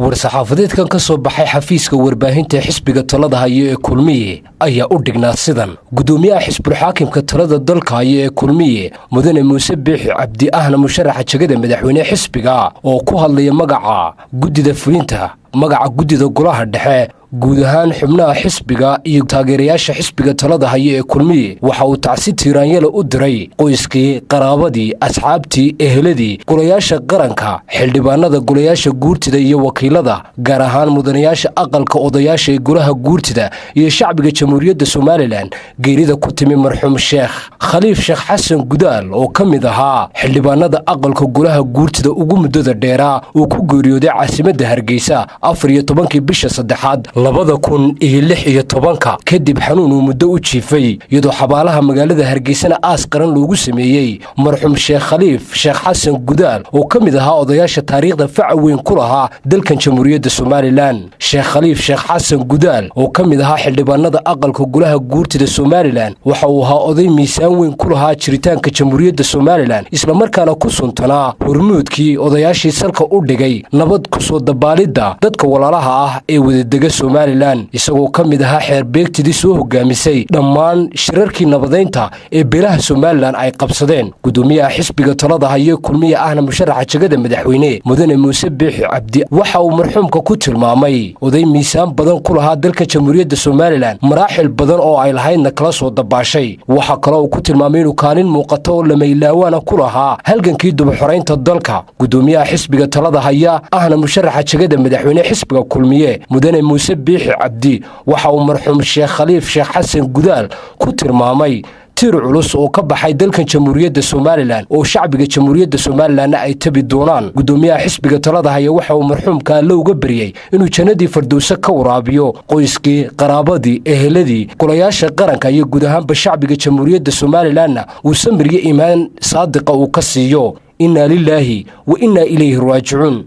war-saxaafadeedkan ka soo baxay xafiiska warbaahinta xisbiga talada haya ee kulmiye ayaa u dhignaa sidan Gudomiyaha Xisbiga talada dalka haya ee kulmiye Mudane Muuse Biixi Cabdi ahna Murashaxa Jagada Madaxweyne Xisbiga oo ku hadlaya magaca guddida fulinta magaca guddida golaha dhexe guud ahaan xubnaha xisbiga iyo taageerayaasha xisbiga talada haya ee kulmiye waxa uu tacsi tiiraanyada u diray qoyskii qaraabadii asxaabtii eheladii goloyaasha qaranka xildhibaanada goloyaasha guurtida iyo wakiilada gaar ahaan mudanayaasha aqalka odayaasha ee golaha guurtida iyo shacabka jamhuuriyadda somaliland geerida ku timi marxuum Sh.Khaliif Sh.Xasan Gudaal oo kamid ahaa xildhibaanada aqalka golaha guurtida ugu muddada dheeraa uu ku geeriyooday caasiamada HARGEYSA 14 bisha saddexaad 2016 kadib xanuun uu muddo u jiifay iyadoo xabaalaha magaalada HARGEYSana aas qaran loogu sameeyay marxuum Sh.Khaliif Sh.Xasan Gudaal oo kamid ahaa odayaasha taariikhda fac weyn ku lahaa dalkan jamhuuriyadda somaliland Sh.Khaliif Sh.Xasan Gudaal oo kamid ahaa xildhibaanada aqalka golaha guurtida somaliland waxa uu ahaa oday miisaan weyn ku lahaa jiritaanka jamhuuriyadda somaliland isla markaana ku suntanaa hormuudkii odayaashii salka u dhigay nabad ku soo dabaalidda dadka walaalaha ah ee wadadega somaliland isagoo kamid ahaa xeer beegtidii soo hogaamisay dhammaan shirarkii nabadeynta ee beelaha somaliland ay qabsadeen Gudomiyaha Xisbiga talada haya kulmiye ahna Murashaxa Jagada Madaxweyne Mudane Muuse Biixi Cabdi waxa uu marxuumka ku tilmaamay oday miisaan badan ku lahaa dalka jamhuuriyadda somaliland maraaxil badan oo ay lahaydna kala soo dabaashay waxa kale oo ku tilmaamay inuu kaalin muuqato oo lama ilaawana ku lahaa halgankii dib u xoreynta dalka Gudomiyaha Xisbiga talada haya ahna Murashaxa Jagada Madaxweyne Xisbiga kulmiye Mudane Muuse Biixi Cabdi waxa uu marxuum Sh.Khaliif Sh.Xasan Gudaal ku tilmaamay tir culus oo ka baxay dalkan jamhuuriyadda somaliland oo shacabka jamhuuriyadda somaliland ay tabi doonaan Gudomiyaha Xisbiga talada haya waxa uu marxuumka alle uga bariyay inuu jannadii firdawsa ka waraabiyo qoyskii qaraabadii eheladii goloyaasha qaranka iyo guud ahaan shacabka jamhuuriyadda somaliland uu samir iyo iimaan saadiqa uu ka siiyo inna lillahi wa inna ilayhi raaji'uun